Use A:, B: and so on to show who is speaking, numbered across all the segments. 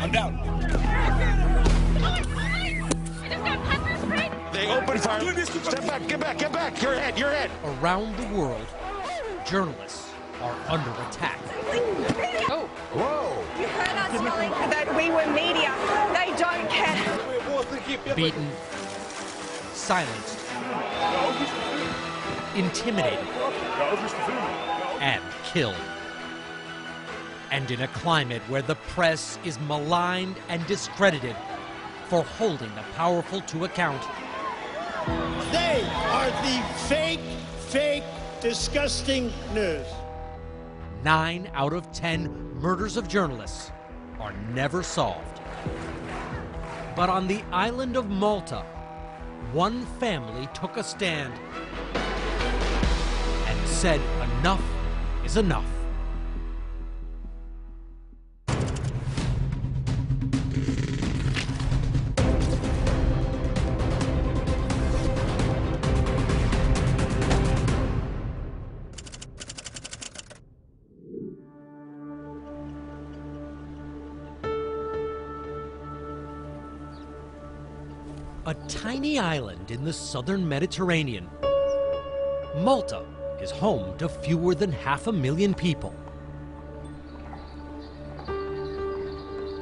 A: I'm down. They open fire. Step back, get back, get back. Your head, your head.
B: Around the world, journalists are under attack.
C: Oh.
A: Whoa.
D: You heard us yelling that we were media. They don't care.
B: Beaten, silenced, intimidated, and killed. And in a climate where the press is maligned and discredited for holding the powerful to account.
E: They are the fake, disgusting news.
B: 9 out of 10 murders of journalists are never solved. But on the island of Malta, one family took a stand and said enough is enough. A tiny island in the southern Mediterranean, Malta is home to fewer than 500,000 people.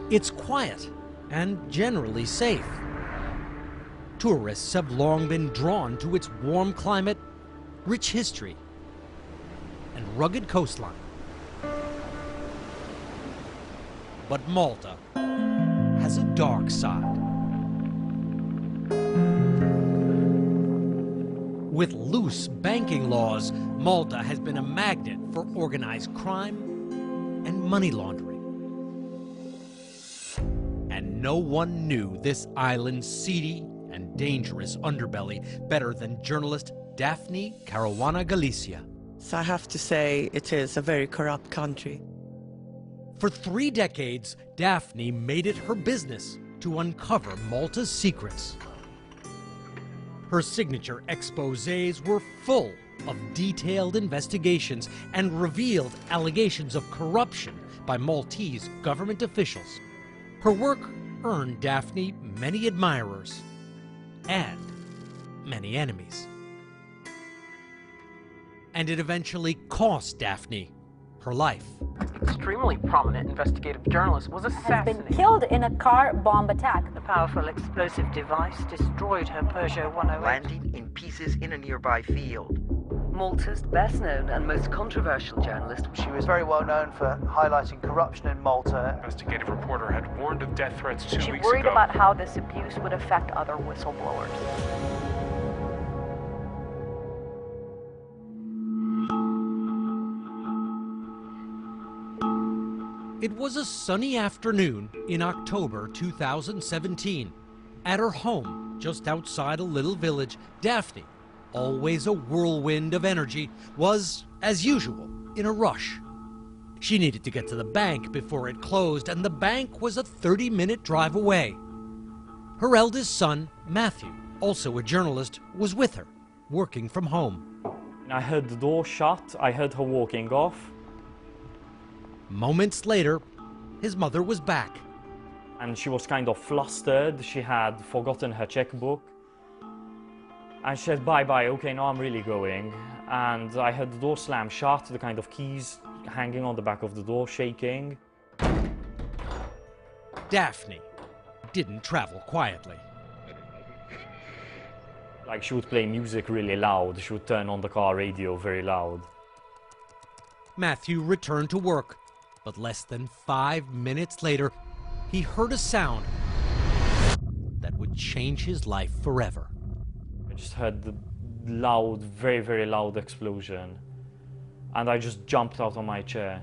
B: It's quiet and generally safe. Tourists have long been drawn to its warm climate, rich history, and rugged coastline. But Malta has a dark side. With loose banking laws, Malta has been a magnet for organized crime and money laundering. And no one knew this island's seedy and dangerous underbelly better than journalist Daphne Caruana Galizia.
F: So I have to say it is a very corrupt country.
B: For 3 decades, Daphne made it her business to uncover Malta's secrets. Her signature exposés were full of detailed investigations and revealed allegations of corruption by Maltese government officials. Her work earned Daphne many admirers and many enemies. And it eventually cost Daphne her life.
C: Extremely prominent investigative journalist was assassinated.
G: Has been killed in a car bomb attack.
H: The powerful explosive device destroyed her Peugeot 108.
I: Landing in pieces in a nearby field.
H: Malta's best known and most controversial journalist.
J: She was very well known for highlighting corruption in Malta.
K: Investigative reporter had warned of death threats 2 weeks ago.
G: She worried about how this abuse would affect other whistleblowers.
B: It was a sunny afternoon in October 2017. At her home, just outside a little village, Daphne, always a whirlwind of energy, was, as usual, in a rush. She needed to get to the bank before it closed, and the bank was a 30-minute drive away. Her eldest son, Matthew, also a journalist, was with her, working from home.
L: I heard the door shut, I heard her walking off.
B: Moments later, his mother was back.
L: And she was kind of flustered. She had forgotten her checkbook. And she said, bye-bye, okay, now I'm really going. And I heard the door slam shut, the kind of keys hanging on the back of the door, shaking.
B: Daphne didn't travel quietly.
L: Like, she would play music really loud. She would turn on the car radio very loud.
B: Matthew returned to work. But less than 5 minutes later, he heard a sound that would change his life forever.
L: I just heard the loud, very, very loud explosion. And I just jumped out of my chair.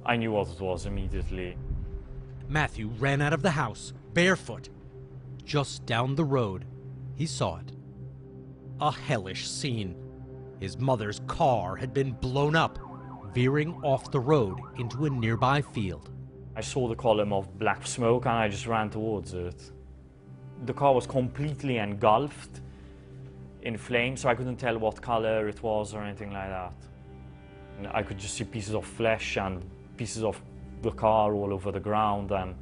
L: I knew what it was immediately.
B: Matthew ran out of the house, barefoot. Just down the road, he saw it. A hellish scene. His mother's car had been blown up, veering off the road into a nearby field.
L: I saw the column of black smoke and I just ran towards it. The car was completely engulfed in flames, so I couldn't tell what color it was or anything like that. And I could just see pieces of flesh and pieces of the car all over the ground, and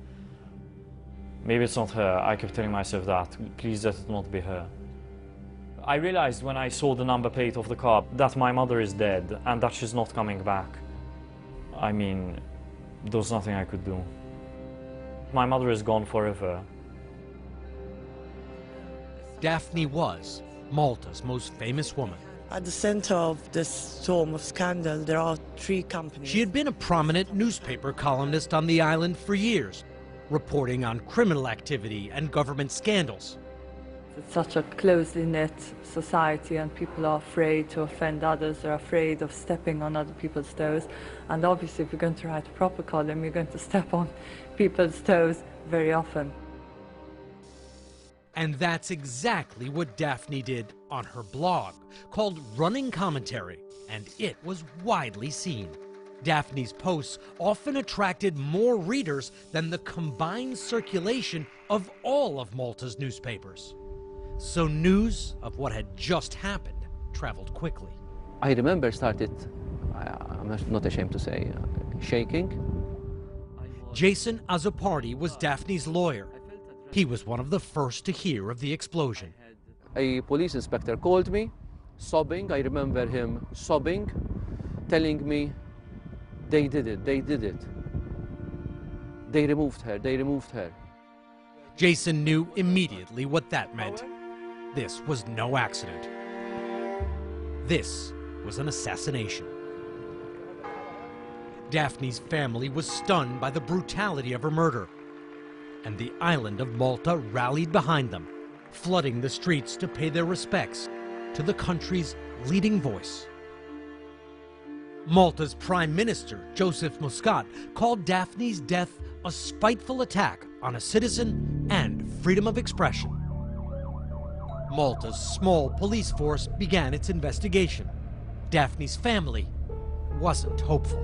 L: maybe it's not her. I kept telling myself that, please let it not be her. I realized when I saw the number plate of the car that my mother is dead and that she's not coming back. I mean, there was nothing I could do. My mother is gone forever.
B: Daphne was Malta's most famous woman.
F: At the center of this storm of scandal, there are three companies.
B: She had been a prominent newspaper columnist on the island for years, reporting on criminal activity and government scandals.
M: It's such a closely knit society, and people are afraid to offend others, they're afraid of stepping on other people's toes. And obviously, if you're going to write a proper column, you're going to step on people's toes very often.
B: And that's exactly what Daphne did on her blog, called Running Commentary, and it was widely seen. Daphne's posts often attracted more readers than the combined circulation of all of Malta's newspapers. So news of what had just happened traveled quickly.
N: I remember started, I'm not ashamed to say, shaking.
B: Jason Azzopardi was Daphne's lawyer. He was one of the first to hear of the explosion.
N: A police inspector called me, sobbing. I remember him sobbing, telling me, they did it, they did it. They removed her, they removed her.
B: Jason knew immediately what that meant. This was no accident. This was an assassination. Daphne's family was stunned by the brutality of her murder, and the island of Malta rallied behind them, flooding the streets to pay their respects to the country's leading voice. Malta's Prime Minister, Joseph Muscat, called Daphne's death a spiteful attack on a citizen and freedom of expression. Malta's small police force began its investigation. Daphne's family wasn't hopeful.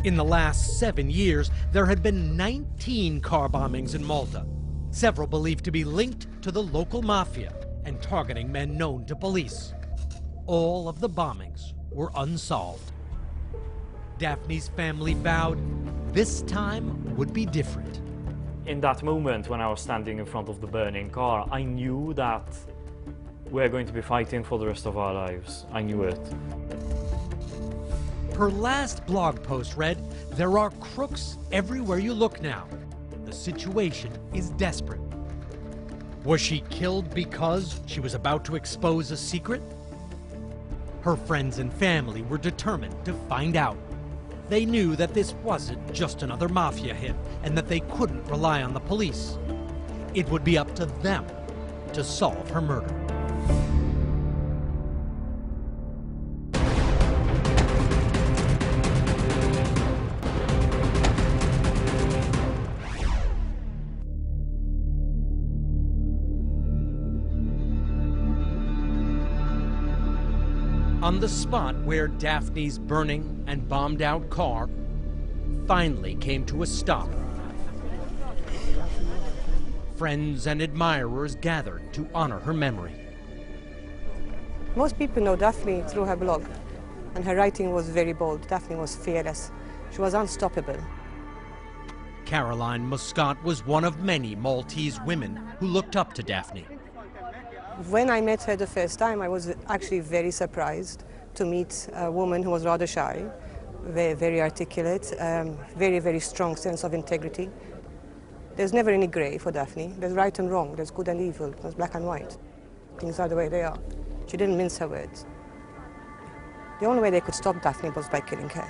B: In the last 7 years, there had been 19 car bombings in Malta, several believed to be linked to the local mafia and targeting men known to police. All of the bombings were unsolved. Daphne's family vowed this time would be different.
L: In that moment when I was standing in front of the burning car, I knew that we're going to be fighting for the rest of our lives. I knew it.
B: Her last blog post read, "There are crooks everywhere you look now. The situation is desperate." Was she killed because she was about to expose a secret? Her friends and family were determined to find out. They knew that this wasn't just another mafia hit and that they couldn't rely on the police. It would be up to them to solve her murder. On the spot where Daphne's burning and bombed out car finally came to a stop, friends and admirers gathered to honor her memory.
O: Most people know Daphne through her blog, and her writing was very bold. Daphne was fearless. She was unstoppable.
B: Caroline Muscat was one of many Maltese women who looked up to Daphne.
O: When I met her the first time, I was actually very surprised to meet a woman who was rather shy, very, very articulate, very, very strong sense of integrity. There's never any grey for Daphne. There's right and wrong, there's good and evil, there's black and white. Things are the way they are. She didn't mince her words. The only way they could stop Daphne was by killing her.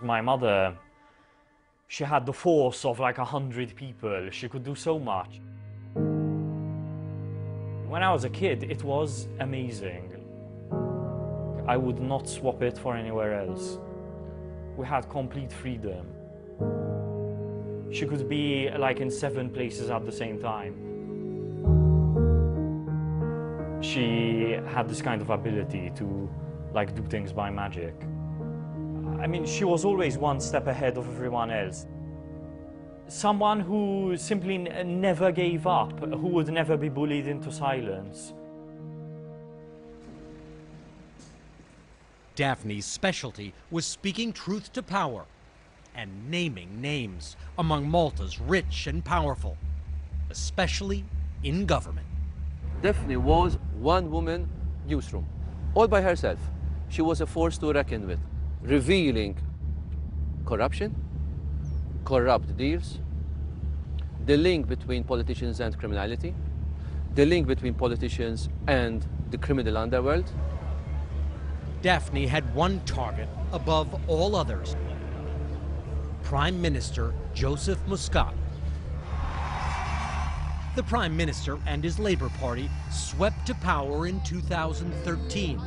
L: My mother, she had the force of like 100 people. She could do so much. When I was a kid, it was amazing. I would not swap it for anywhere else. We had complete freedom. She could be like in 7 places at the same time. She had this kind of ability to like do things by magic. I mean, she was always one step ahead of everyone else. Someone who simply never gave up, who would never be bullied into silence.
B: Daphne's specialty was speaking truth to power and naming names among Malta's rich and powerful, especially in government.
N: Daphne was one-woman newsroom, all by herself. She was a force to reckon with, revealing corruption, corrupt deals, the link between politicians and criminality, the link between politicians and the criminal underworld.
B: Daphne had one target above all others: Prime Minister Joseph Muscat. The Prime Minister and his Labour Party swept to power in 2013,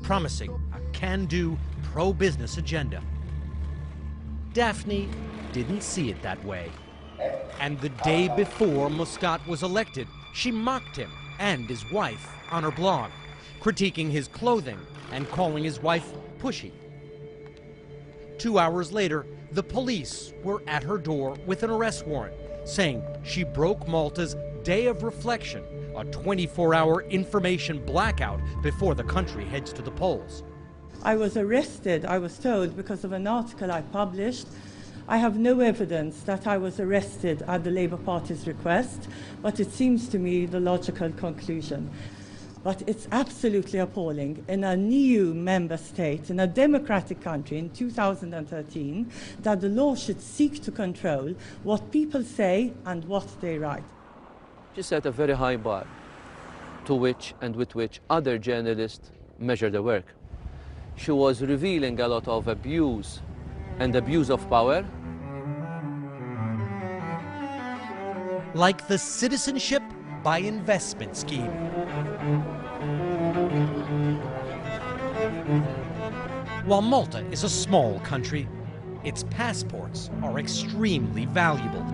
B: promising a can-do, pro-business agenda. Daphne didn't see it that way. And the day before Muscat was elected, she mocked him and his wife on her blog, critiquing his clothing and calling his wife pushy. 2 hours later, the police were at her door with an arrest warrant, saying she broke Malta's day of reflection, a 24-hour information blackout before the country heads to the polls.
M: I was arrested, I was told, because of an article I published. I have no evidence that I was arrested at the Labour Party's request, but it seems to me the logical conclusion. But it's absolutely appalling in a new member state, in a democratic country in 2013, that the law should seek to control what people say and what they write.
N: She set a very high bar to which and with which other journalists measure their work. She was revealing a lot of abuse and abuse of power.
B: Like the citizenship by investment scheme. While Malta is a small country, its passports are extremely valuable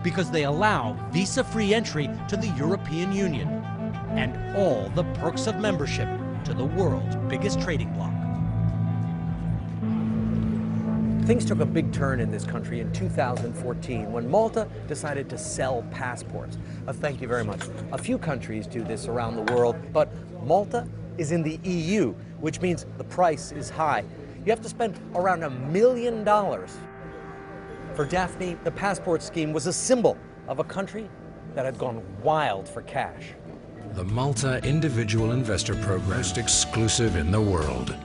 B: because they allow visa-free entry to the European Union and all the perks of membership to the world's biggest trading bloc.
P: Things took a big turn in this country in 2014 when Malta decided to sell passports. Thank you very much. A few countries do this around the world, but Malta is in the EU, which means the price is high. You have to spend around $1 million. For Daphne, the passport scheme was a symbol of a country that had gone wild for cash.
Q: The Malta Individual Investor Program is exclusive in the world.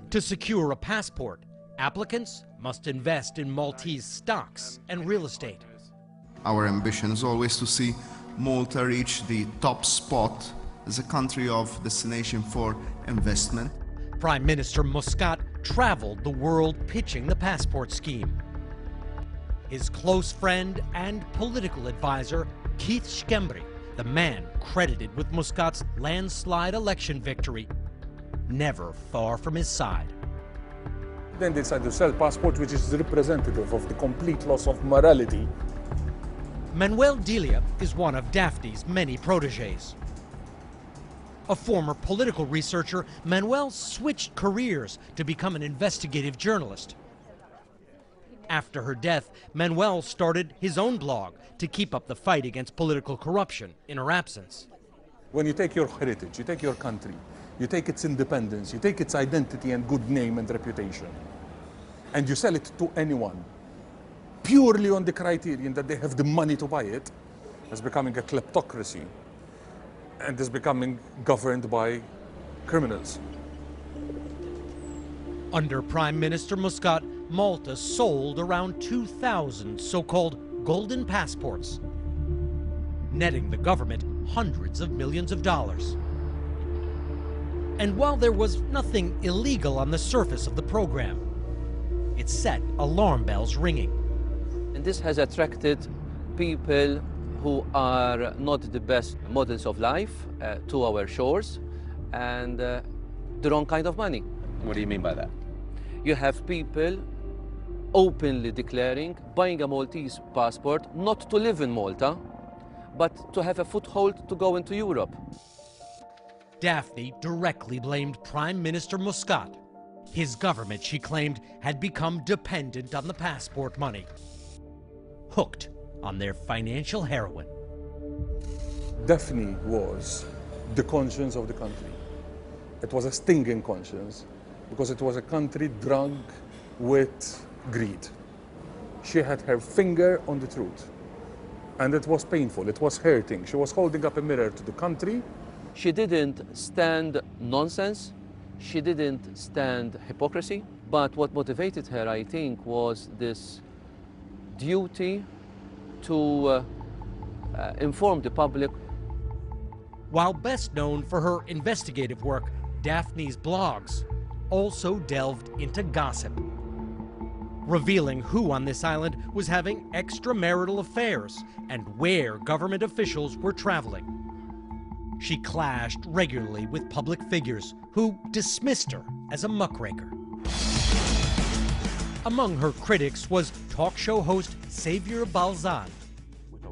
B: To secure a passport, applicants must invest in Maltese stocks and real estate.
R: Our ambition is always to see Malta reach the top spot as a country of destination for investment.
B: Prime Minister Muscat traveled the world pitching the passport scheme. His close friend and political advisor, Keith Schembri, the man credited with Muscat's landslide election victory, never far from his side.
S: Then they decided to sell passport, which is representative of the complete loss of morality.
B: Manuel Delia is one of Daphne's many protégés. A former political researcher, Manuel switched careers to become an investigative journalist. After her death, Manuel started his own blog to keep up the fight against political corruption in her absence.
S: When you take your heritage, you take your country, you take its independence, you take its identity and good name and reputation, and you sell it to anyone, purely on the criterion that they have the money to buy it, it's becoming a kleptocracy and is becoming governed by criminals.
B: Under Prime Minister Muscat, Malta sold around 2,000 so-called golden passports, netting the government hundreds of millions of dollars. And while there was nothing illegal on the surface of the program, it set alarm bells ringing.
N: And this has attracted people who are not the best models of life to our shores, and the wrong kind of money.
T: What do you mean by that?
N: You have people openly declaring buying a Maltese passport not to live in Malta, but to have a foothold to go into Europe.
B: Daphne directly blamed Prime Minister Muscat. His government, she claimed, had become dependent on the passport money, hooked on their financial heroin.
S: Daphne was the conscience of the country. It was a stinging conscience because it was a country drunk with greed. She had her finger on the truth. And it was painful, it was hurting. She was holding up a mirror to the country.
N: She didn't stand nonsense. She didn't stand hypocrisy. But what motivated her, I think, was this duty to inform the public.
B: While best known for her investigative work, Daphne's blogs also delved into gossip, revealing who on this island was having extramarital affairs and where government officials were traveling. She clashed regularly with public figures who dismissed her as a muckraker. Among her critics was talk show host Xavier Balzan.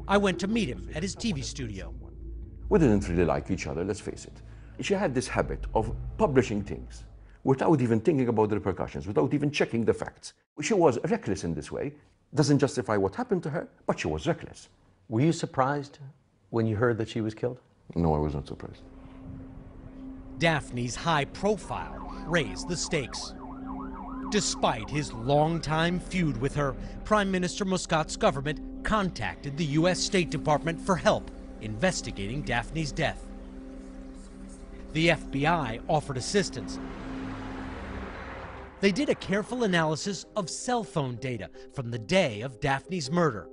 B: I went to meet him at his TV studio.
T: We didn't really like each other, let's face it. She had this habit of publishing things without even thinking about the repercussions, without even checking the facts. She was reckless in this way. Doesn't justify what happened to her, but she was reckless.
P: Were you surprised when you heard that she was killed?
T: No, I was not surprised.
B: Daphne's high profile raised the stakes. Despite his longtime feud with her, Prime Minister Muscat's government contacted the U.S. State Department for help investigating Daphne's death. The FBI offered assistance. They did a careful analysis of cell phone data from the day of Daphne's murder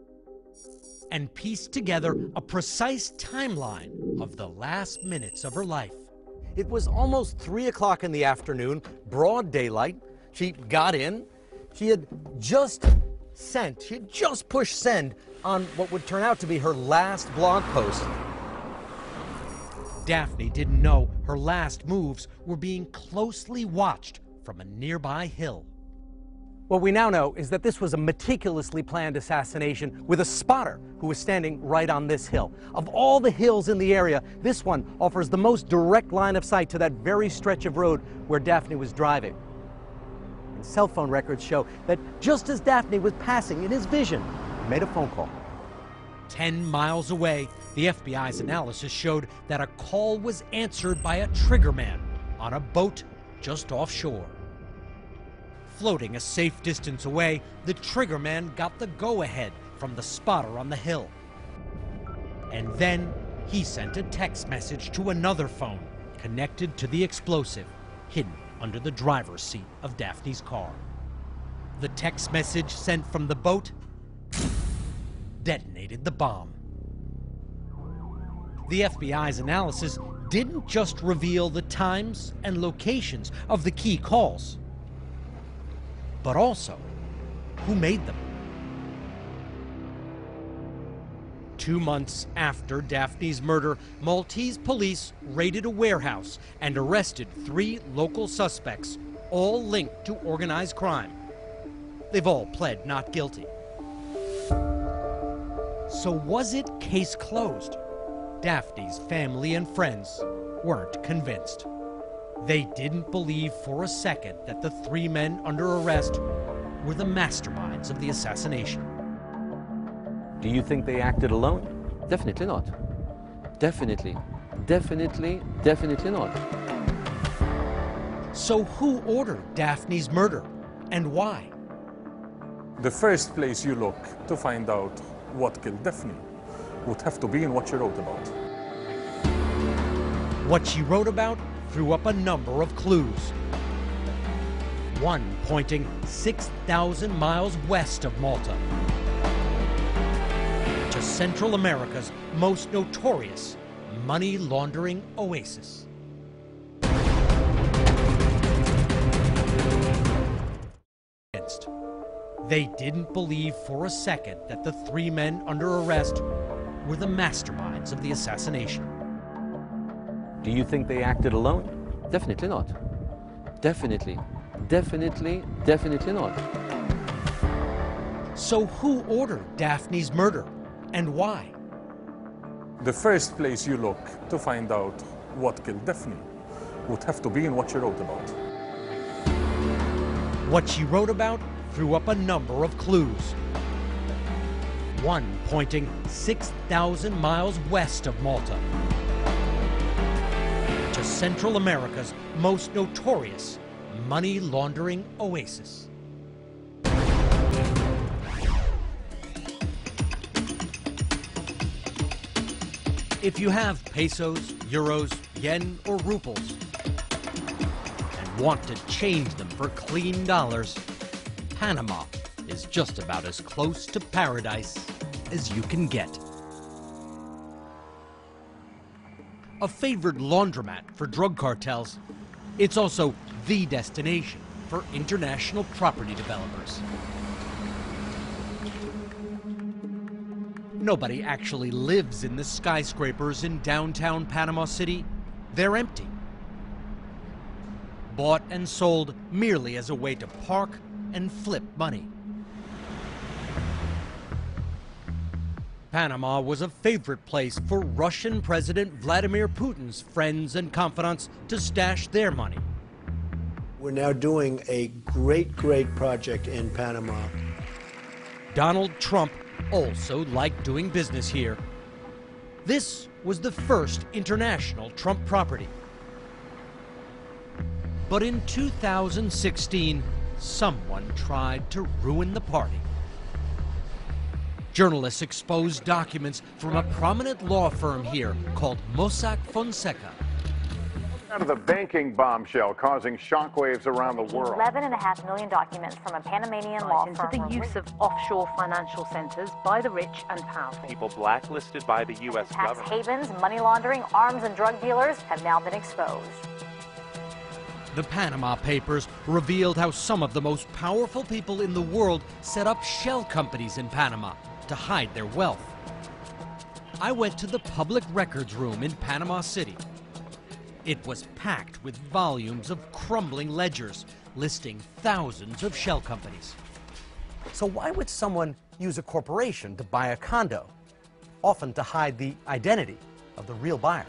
B: and pieced together a precise timeline of the last minutes of her life.
P: It was almost 3 o'clock in the afternoon, broad daylight. She got in. She had just pushed send on what would turn out to be her last blog post.
B: Daphne didn't know her last moves were being closely watched from a nearby hill.
P: What we now know is that this was a meticulously planned assassination with a spotter who was standing right on this hill. Of all the hills in the area, this one offers the most direct line of sight to that very stretch of road where Daphne was driving. And cell phone records show that just as Daphne was passing in his vision, he made a phone call.
B: 10 miles away, the FBI's analysis showed that a call was answered by a triggerman on a boat just offshore. Floating a safe distance away, the triggerman got the go-ahead from the spotter on the hill. And then he sent a text message to another phone connected to the explosive hidden under the driver's seat of Daphne's car. The text message sent from the boat detonated the bomb. The FBI's analysis didn't just reveal the times and locations of the key calls, but also who made them. 2 months after Daphne's murder, Maltese police raided a warehouse and arrested 3 local suspects, all linked to organized crime. They've all pled not guilty. So was it case closed? Daphne's family and friends weren't convinced. They didn't believe for a second that the 3 men under arrest were the masterminds of the assassination.
P: Do you think they acted alone?
N: Definitely not. Definitely not.
B: So who ordered Daphne's murder and why?
S: The first place you look to find out what killed Daphne would have to be in what she wrote about.
B: What she wrote about threw up a number of clues. One pointing 6,000 miles west of Malta, to Central America's most notorious money laundering oasis. They didn't believe for a second that the 3 men under arrest were the masterminds of the assassination.
P: Do you think they acted alone?
N: Definitely not. Definitely not.
B: So who ordered Daphne's murder and why?
S: The first place you look to find out what killed Daphne would have to be in what she wrote about.
B: What she wrote about threw up a number of clues. One pointing 6,000 miles west of Malta, to Central America's most notorious money laundering oasis. If you have pesos, euros, yen, or rubles, and want to change them for clean dollars, Panama is just about as close to paradise as you can get. A favored laundromat for drug cartels, it's also the destination for international property developers. Nobody actually lives in the skyscrapers in downtown Panama City. They're empty. Bought and sold merely as a way to park and flip money. Panama was a favorite place for Russian President Vladimir Putin's friends and confidants to stash their money.
E: We're now doing a great project in Panama.
B: Donald Trump also liked doing business here. This was the first international Trump property. But in 2016, someone tried to ruin the party. Journalists exposed documents from a prominent law firm here called Mossack Fonseca.
U: Out of the banking bombshell causing shockwaves around the world.
G: 11.5 million documents from a Panamanian law firm.
C: Into the use of offshore financial centers by the rich and powerful.
K: People blacklisted by the U.S.
G: Tax
K: government.
G: havens, money laundering, arms and drug dealers have now been exposed.
B: The Panama Papers revealed how some of the most powerful people in the world set up shell companies in Panama to hide their wealth. I went to the public records room in Panama City. It was packed with volumes of crumbling ledgers listing thousands of shell companies.
P: So why would someone use a corporation to buy a condo, often to hide the identity of the real buyer?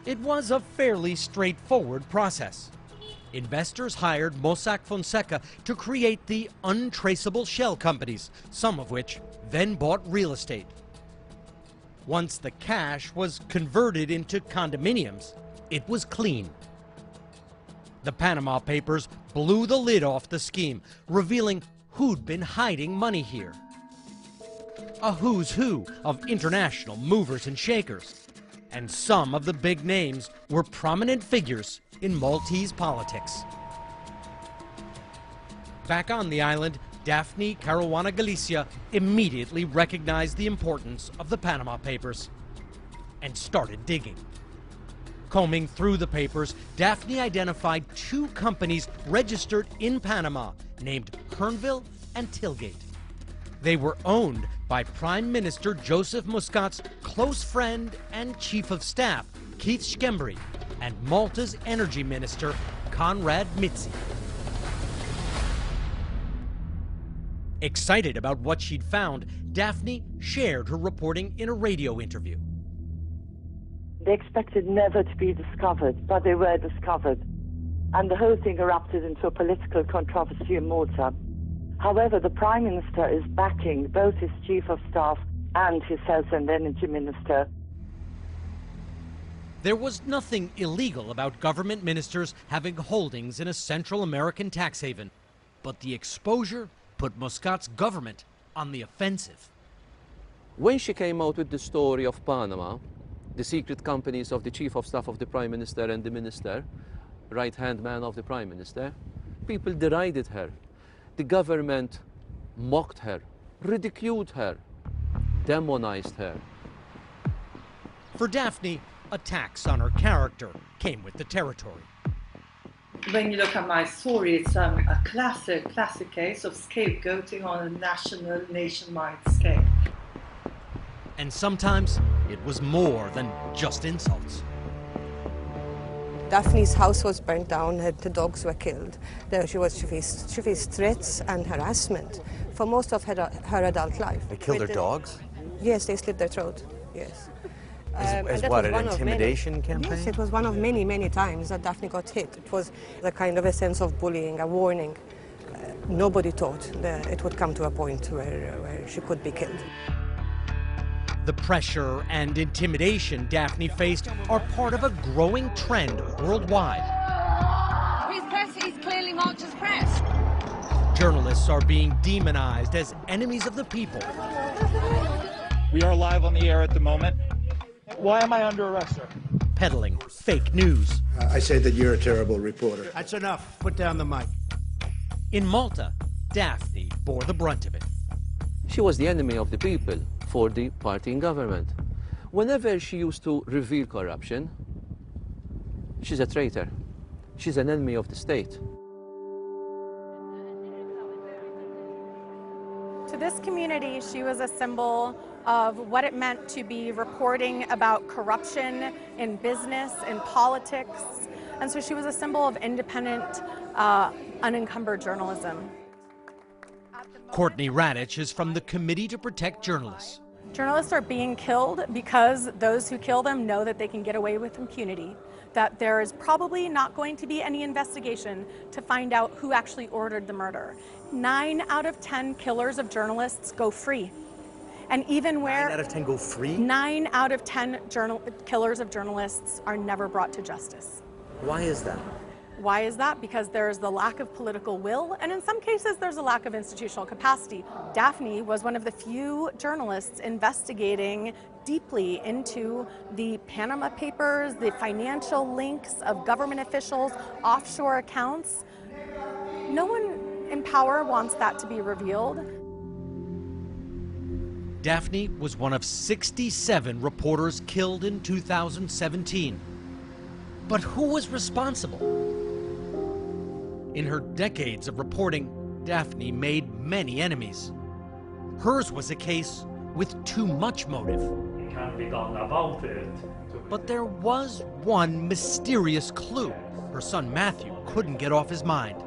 B: It was a fairly straightforward process. Investors hired Mossack Fonseca to create the untraceable shell companies, some of which then bought real estate. Once the cash was converted into condominiums, it was clean. The Panama Papers blew the lid off the scheme, revealing who'd been hiding money here. A who's who of international movers and shakers. And some of the big names were prominent figures in Maltese politics. Back on the island, Daphne Caruana Galizia immediately recognized the importance of the Panama Papers and started digging. Combing through the papers, Daphne identified two companies registered in Panama named Kernville and Tilgate. They were owned by Prime Minister Joseph Muscat's close friend and Chief of Staff, Keith Schembri, and Malta's Energy Minister, Konrad Mitzi. Excited about what she'd found, Daphne shared her reporting in a radio interview.
M: They expected never to be discovered, but they were discovered. And the whole thing erupted into a political controversy in Malta. However, the Prime Minister is backing both his Chief of Staff and his Health and Energy Minister.
B: There was nothing illegal about government ministers having holdings in a Central American tax haven, but the exposure put Muscat's government on the offensive.
N: When she came out with the story of Panama, the secret companies of the Chief of Staff of the Prime Minister and the Minister, right-hand man of the Prime Minister, people derided her. The government mocked her, ridiculed her, demonized her.
B: For Daphne, attacks on her character came with the territory.
M: When you look at my story, it's a classic case of scapegoating on a nationwide scale.
B: And sometimes it was more than just insults.
O: Daphne's house was burnt down, the dogs were killed. She faced threats and harassment for most of her adult life.
P: They killed their dogs?
O: Yes, they slit their throat, yes.
P: As what, an intimidation campaign?
O: Yes, it was one of many times that Daphne got hit. It was a kind of a sense of bullying, a warning. Nobody thought that it would come to a point where she could be killed.
B: The pressure and intimidation Daphne faced are part of a growing trend worldwide.
D: He's clearly marked as press.
B: Journalists are being demonized as enemies of the people.
A: We are live on the air at the moment. Why am I under arrest, sir?
B: Peddling fake news.
E: I say that you're a terrible reporter. That's enough. Put down the mic.
B: In Malta, Daphne bore the brunt of it.
N: She was the enemy of the people for the party in government. Whenever she used to reveal corruption, she's a traitor. She's an enemy of the state.
V: To this community, she was a symbol of what it meant to be reporting about corruption in business, in politics. And so she was a symbol of independent, unencumbered journalism.
B: Courtney Radich is from the Committee to Protect Journalists.
V: Journalists are being killed because those who kill them know that they can get away with impunity, that there is probably not going to be any investigation to find out who actually ordered the murder. 9 out of 10 killers of journalists go free. And even where
P: 9 out of 10 go free?
V: 9 out of 10 killers of journalists are never brought to justice.
P: Why is that?
V: Why is that? Because there's the lack of political will, and in some cases there's a lack of institutional capacity. Daphne was one of the few journalists investigating deeply into the Panama Papers, the financial links of government officials, offshore accounts. No one in power wants that to be revealed.
B: Daphne was one of 67 reporters killed in 2017. But who was responsible? In her decades of reporting, Daphne made many enemies. Hers was a case with too much motive.
L: It can't be done about it.
B: But there was one mysterious clue her son Matthew couldn't get off his mind.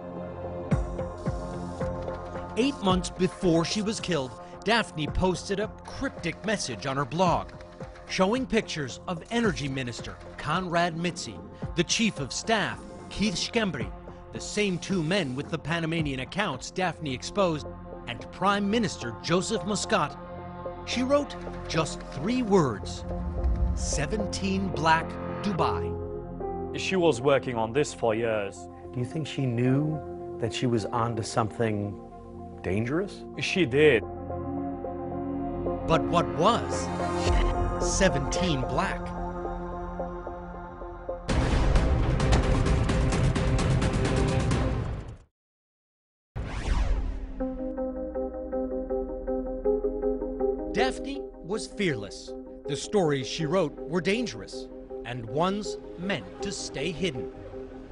B: 8 months before she was killed, Daphne posted a cryptic message on her blog, showing pictures of Energy Minister Conrad Mitzi, the Chief of Staff Keith Schembri, the same 2 men with the Panamanian accounts Daphne exposed, and Prime Minister Joseph Muscat. She wrote just 3 words: 17 Black Dubai.
L: She was working on this for years.
P: Do you think she knew that she was onto something dangerous?
L: She did.
B: But what was 17 Black? Daphne was fearless. The stories she wrote were dangerous, and ones meant to stay hidden.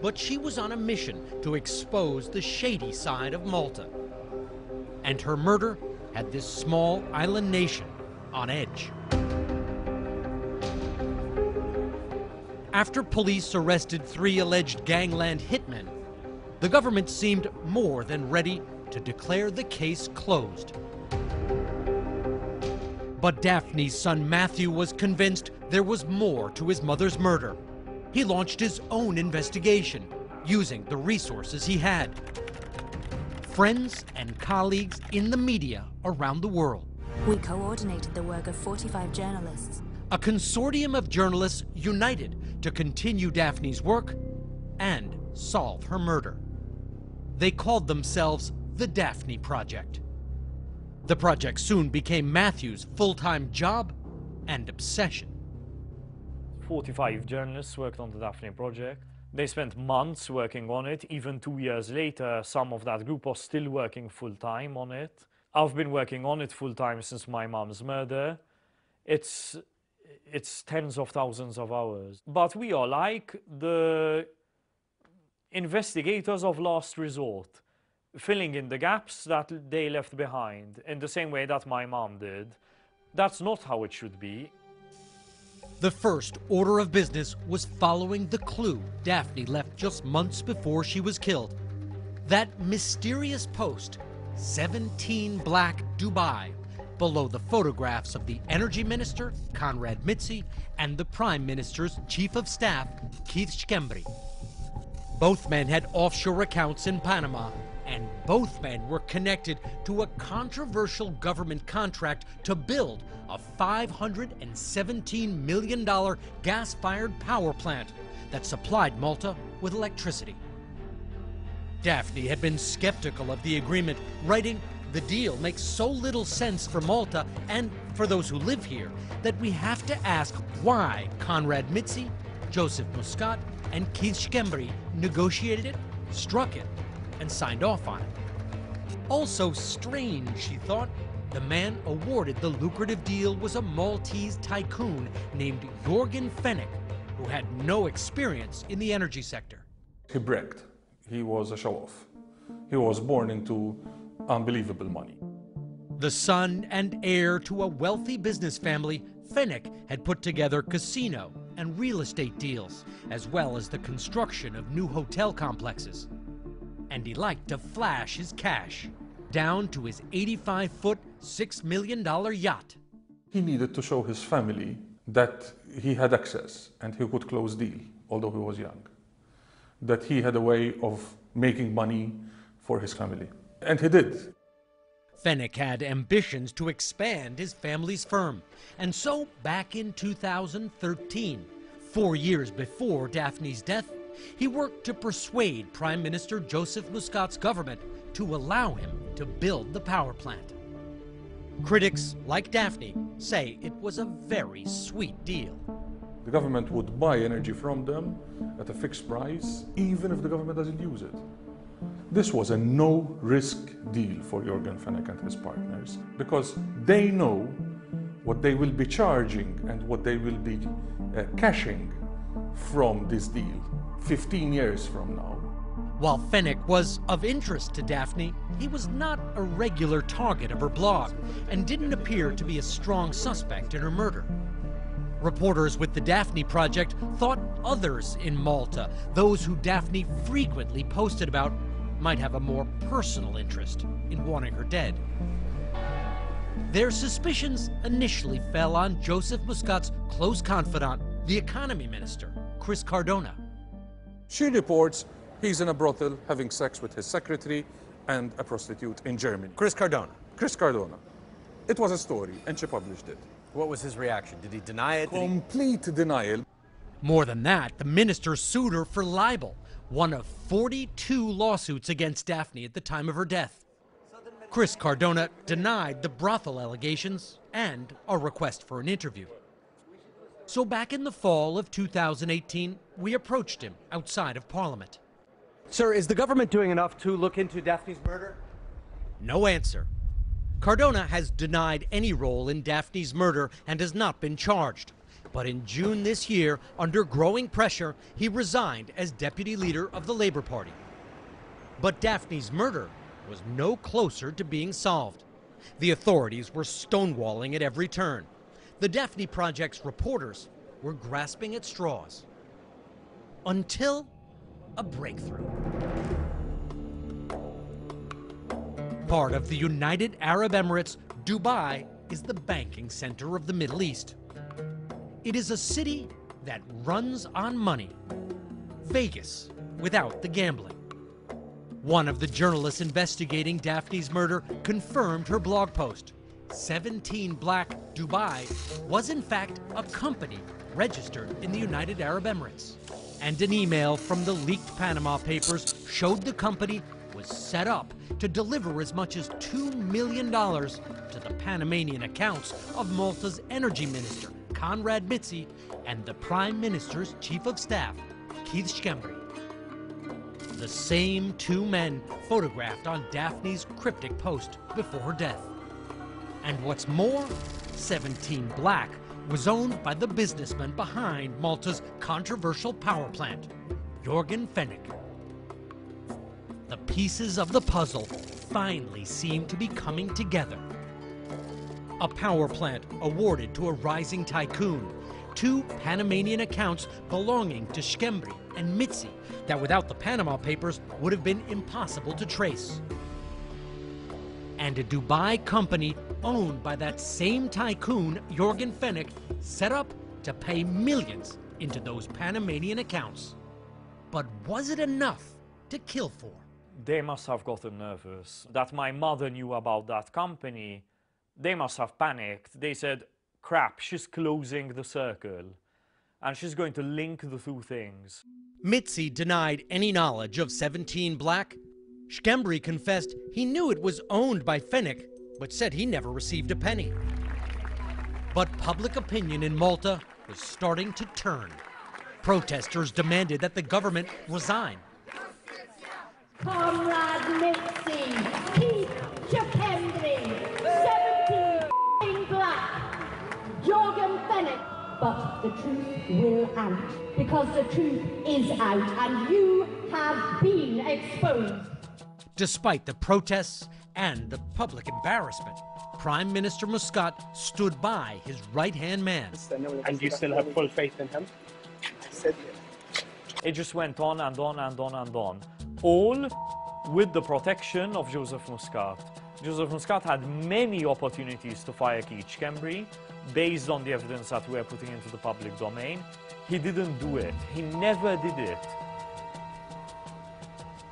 B: But she was on a mission to expose the shady side of Malta. And her murder had this small island nation on edge. After police arrested 3 alleged gangland hitmen, the government seemed more than ready to declare the case closed. But Daphne's son Matthew was convinced there was more to his mother's murder. He launched his own investigation, using the resources he had. Friends and colleagues in the media around the world.
W: We coordinated the work of 45 journalists.
B: A consortium of journalists united to continue Daphne's work and solve her murder. They called themselves the Daphne Project. The project soon became Matthew's full-time job and obsession.
L: 45 journalists worked on the Daphne project. They spent months working on it. Even 2 years later, some of that group are still working full-time on it. I've been working on it full-time since my mom's murder. It's tens of thousands of hours. But we are like the investigators of last resort, filling in the gaps that they left behind in the same way that my mom did. That's not how it should be.
B: The first order of business was following the clue Daphne left just months before she was killed. That mysterious post, 17 Black Dubai, below the photographs of the Energy Minister, Conrad Mitzi, and the Prime Minister's Chief of Staff, Keith Schembri. Both men had offshore accounts in Panama And both men were connected to a controversial government contract to build a $517 million gas-fired power plant that supplied Malta with electricity. Daphne had been skeptical of the agreement, writing, "The deal makes so little sense for Malta and for those who live here that we have to ask why Konrad Mizzi, Joseph Muscat, and Keith Schembri negotiated it, struck it, and signed off on it." Also strange, she thought, the man awarded the lucrative deal was a Maltese tycoon named Jorgen Fenech, who had no experience in the energy sector.
S: He bragged. He was a show-off. He was born into unbelievable money.
B: The son and heir to a wealthy business family, Fenech had put together casino and real estate deals, as well as the construction of new hotel complexes. And he liked to flash his cash, down to his 85-foot, $6 million yacht.
S: He needed to show his family that he had access and he could close deal, although he was young. That he had a way of making money for his family. And he did.
B: Fenech had ambitions to expand his family's firm. And so, back in 2013, 4 years before Daphne's death, he worked to persuade Prime Minister Joseph Muscat's government to allow him to build the power plant. Critics, like Daphne, say it was a very sweet deal.
S: The government would buy energy from them at a fixed price, even if the government doesn't use it. This was a no-risk deal for Jorgen Fenech and his partners, because they know what they will be charging and what they will be cashing from this deal 15 years from now.
B: While Fenech was of interest to Daphne, he was not a regular target of her blog and didn't appear to be a strong suspect in her murder. Reporters with the Daphne Project thought others in Malta, those who Daphne frequently posted about, might have a more personal interest in wanting her dead. Their suspicions initially fell on Joseph Muscat's close confidant, the economy minister, Chris Cardona.
S: She reports he's in a brothel having sex with his secretary and a prostitute in Germany.
P: Chris Cardona.
S: Chris Cardona. It was a story, and she published it.
P: What was his reaction? Did he deny it?
S: Complete denial.
B: More than that, the minister sued her for libel, one of 42 lawsuits against Daphne at the time of her death. Chris Cardona denied the brothel allegations and a request for an interview. So back in the fall of 2018, we approached him outside of Parliament.
P: Sir, is the government doing enough to look into Daphne's murder?
B: No answer. Cardona has denied any role in Daphne's murder and has not been charged. But in June this year, under growing pressure, he resigned as deputy leader of the Labour Party. But Daphne's murder was no closer to being solved. The authorities were stonewalling at every turn. The Daphne Project's reporters were grasping at straws. Until a breakthrough. Part of the United Arab Emirates, Dubai is the banking center of the Middle East. It is a city that runs on money. Vegas without the gambling. One of the journalists investigating Daphne's murder confirmed her blog post. 17 Black Dubai was in fact a company registered in the United Arab Emirates. And an email from the leaked Panama Papers showed the company was set up to deliver as much as $2 million to the Panamanian accounts of Malta's energy minister, Konrad Mizzi, and the Prime Minister's Chief of Staff, Keith Schembri. The same two men photographed on Daphne's cryptic post before her death. And what's more, 17 Black was owned by the businessman behind Malta's controversial power plant, Jorgen Fenech. The pieces of the puzzle finally seem to be coming together. A power plant awarded to a rising tycoon, two Panamanian accounts belonging to Schembri and Mizzi that without the Panama Papers would have been impossible to trace. And a Dubai company owned by that same tycoon, Jorgen Fenech, set up to pay millions into those Panamanian accounts. But was it enough to kill for?
L: They must have gotten nervous. That my mother knew about that company, they must have panicked. They said, crap, she's closing the circle. And she's going to link the two things.
B: Mitzi denied any knowledge of 17 Black. Schembri confessed he knew it was owned by Fenech, but said he never received a penny. But public opinion in Malta was starting to turn. Protesters demanded that the government resign.
H: Comrade Mitzi, keep Schembri, 17 Black, Jorgen Fenech. But the truth will out, because the truth is out, and you have been exposed.
B: Despite the protests and the public embarrassment, Prime Minister Muscat stood by his right-hand man.
I: And you still have full faith in him?
L: I said yes. It just went on and on and on and on. All with the protection of Joseph Muscat. Joseph Muscat had many opportunities to fire Keith Schembri based on the evidence that we're putting into the public domain. He didn't do it. He never did it.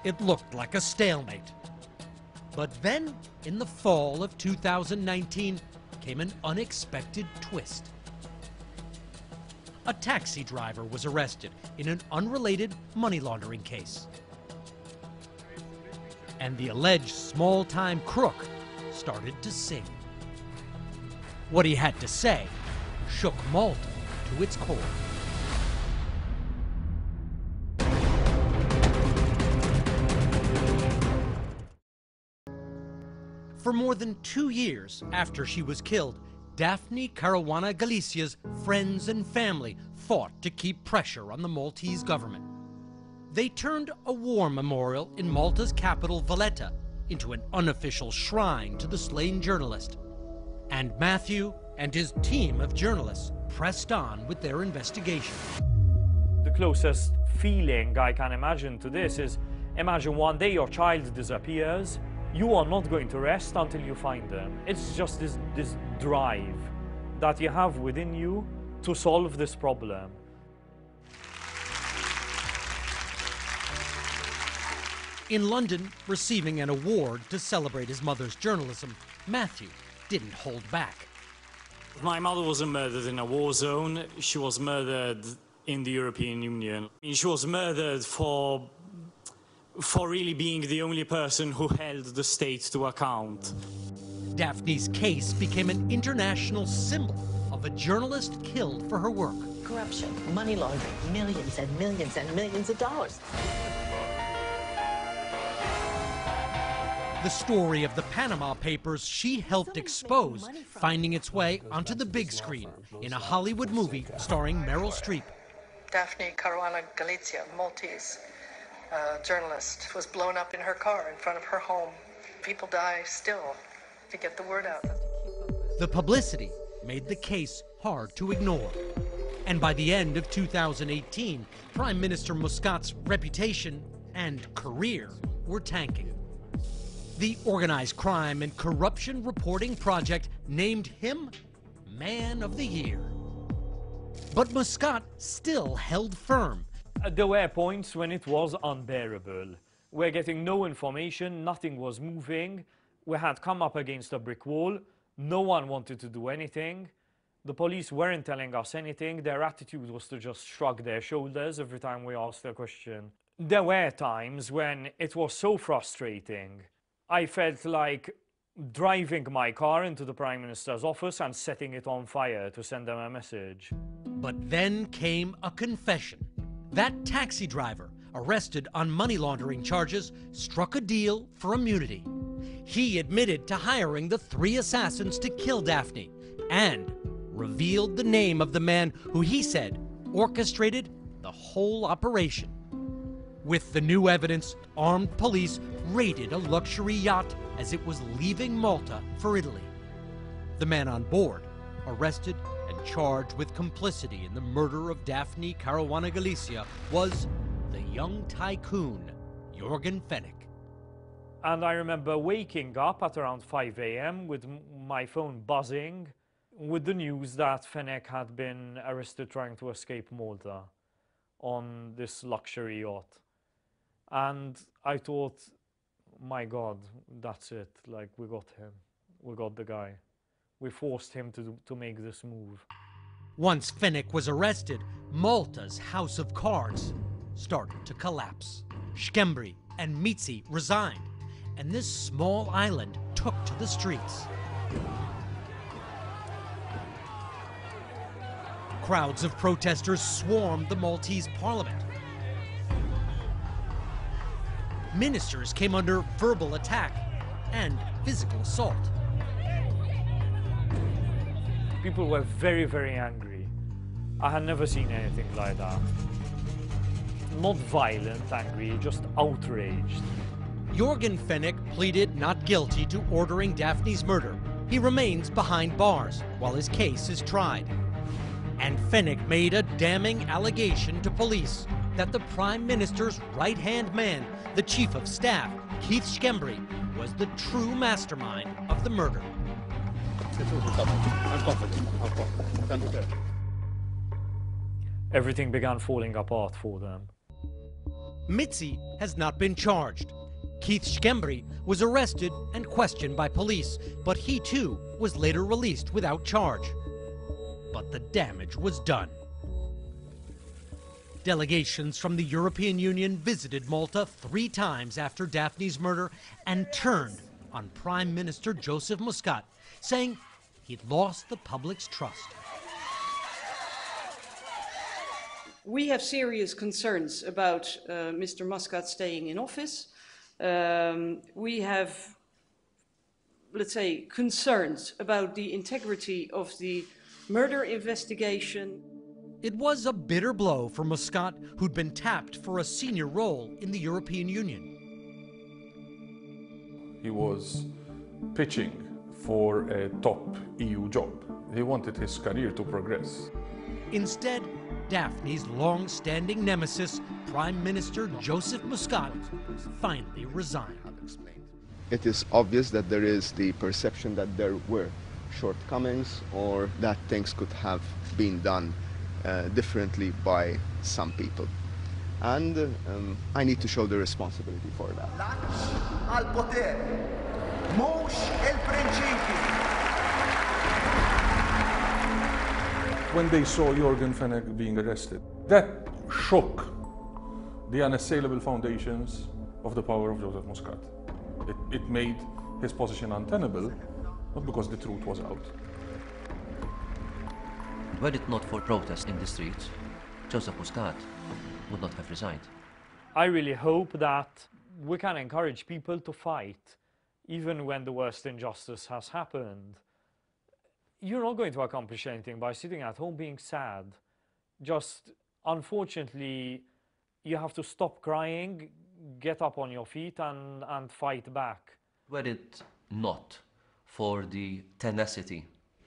B: It looked like a stalemate. But then, in the fall of 2019, came an unexpected twist. A taxi driver was arrested in an unrelated money laundering case. And the alleged small-time crook started to sing. What he had to say shook Malta to its core. For more than 2 years after she was killed, Daphne Caruana Galicia's friends and family fought to keep pressure on the Maltese government. They turned a war memorial in Malta's capital, Valletta, into an unofficial shrine to the slain journalist. And Matthew and his team of journalists pressed on with their investigation.
L: The closest feeling I can imagine to this is, imagine one day your child disappears, you are not going to rest until you find them. It's just this drive that you have within you to solve this problem.
B: In London, receiving an award to celebrate his mother's journalism, Matthew didn't hold back.
J: My mother wasn't murdered in a war zone. She was murdered in the European Union. She was murdered for really being the only person who held the state to account.
B: Daphne's case became an international symbol of a journalist killed for her work.
X: Corruption, money laundering, millions and millions and millions of dollars.
B: The story of the Panama Papers she helped expose, finding its way onto the big screen in a Hollywood movie starring Meryl Streep.
Y: Daphne Caruana Galizia, Maltese journalist, was blown up in her car in front of her home. People die still to get the word out.
B: The publicity made the case hard to ignore. And by the end of 2018, Prime Minister Muscat's reputation and career were tanking. The Organized Crime and Corruption Reporting Project named him Man of the Year. But Muscat still held firm.
L: There were points when it was unbearable. We're getting no information, nothing was moving. We had come up against a brick wall. No one wanted to do anything. The police weren't telling us anything. Their attitude was to just shrug their shoulders every time we asked a question. There were times when it was so frustrating. I felt like driving my car into the Prime Minister's office and setting it on fire to send them a message.
B: But then came a confession. That taxi driver, arrested on money laundering charges, struck a deal for immunity. He admitted to hiring the 3 assassins to kill Daphne and revealed the name of the man who he said orchestrated the whole operation. With the new evidence, armed police raided a luxury yacht as it was leaving Malta for Italy. The man on board, arrested and charged with complicity in the murder of Daphne Caruana Galizia, was the young tycoon, Jorgen Fenech.
L: And I remember waking up at around 5 a.m. with my phone buzzing with the news that Fenech had been arrested trying to escape Malta on this luxury yacht. And I thought, my God, that's it. Like, we got him. We got the guy. We forced him to make this move.
B: Once Fenech was arrested, Malta's house of cards started to collapse. Szkembry and Mitzi resigned, and this small island took to the streets. Crowds of protesters swarmed the Maltese parliament. Ministers came under verbal attack and physical assault.
L: People were very, very angry. I had never seen anything like that. Not violent, angry, just outraged.
B: Jorgen Fenech pleaded not guilty to ordering Daphne's murder. He remains behind bars while his case is tried. And Fenech made a damning allegation to police that the Prime Minister's right-hand man, the Chief of Staff, Keith Szkembry, was the true mastermind of the murder.
L: Everything began falling apart for them.
B: Mitzi has not been charged. Keith Szkembry was arrested and questioned by police, but he too was later released without charge. But the damage was done. Delegations from the European Union visited Malta 3 times after Daphne's murder and turned on Prime Minister Joseph Muscat, saying he'd lost the public's trust.
F: We have serious concerns about Mr. Muscat staying in office. We have, let's say, concerns about the integrity of the murder investigation.
B: It was a bitter blow for Muscat, who'd been tapped for a senior role in the European Union.
S: He was pitching for a top EU job. He wanted his career to progress.
B: Instead, Daphne's long-standing nemesis, Prime Minister Joseph Muscat, finally resigned.
Q: It is obvious that there is the perception that there were shortcomings or that things could have been done differently by some people. And I need to show the responsibility for that.
R: Al potere, mhux il-prinċipji.
S: When they saw Jorgen Fenech being arrested, that shook the unassailable foundations of the power of Joseph Muscat. It made his position untenable, not because the truth was out.
N: Were it not for protests in the streets, Joseph Muscat would not have resigned.
L: I really hope that we can encourage people to fight, even when the worst injustice has happened. You're not going to accomplish anything by sitting at home being sad. Just, unfortunately, you have to stop crying, get up on your feet and fight back.
N: Were it not for the tenacity,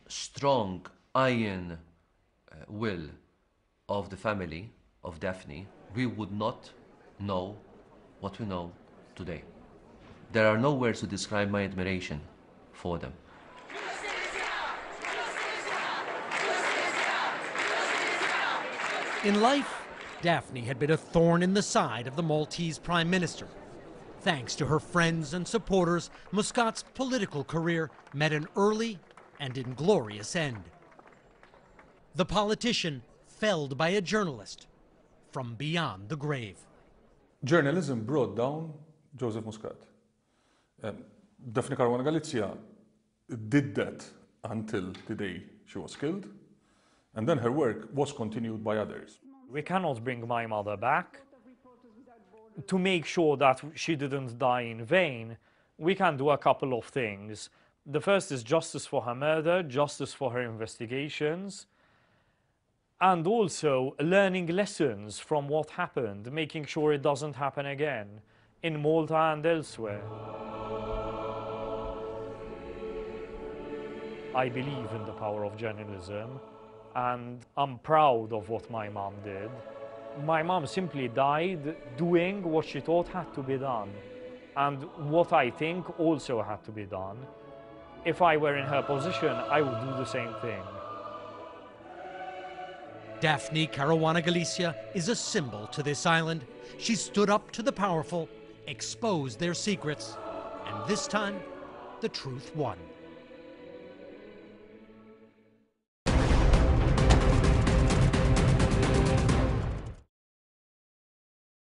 N: strong iron will of the family of Daphne, we would not know what we know today. There are no words to describe my admiration for them.
B: In life, Daphne had been a thorn in the side of the Maltese Prime Minister. Thanks to her friends and supporters, Muscat's political career met an early and inglorious end. The politician felled by a journalist from beyond the grave.
S: Journalism brought down Joseph Muscat. Daphne Caruana Galizia did that until the day she was killed, and then her work was continued by others.
L: We cannot bring my mother back. To make sure that she didn't die in vain, we can do a couple of things. The first is justice for her murder, justice for her investigations, and also learning lessons from what happened, making sure it doesn't happen again in Malta and elsewhere. I believe in the power of journalism, and I'm proud of what my mom did. My mom simply died doing what she thought had to be done, and what I think also had to be done. If I were in her position, I would do the same thing.
B: Daphne Caruana Galizia is a symbol to this island. She stood up to the powerful, exposed their secrets, And this time, the truth won.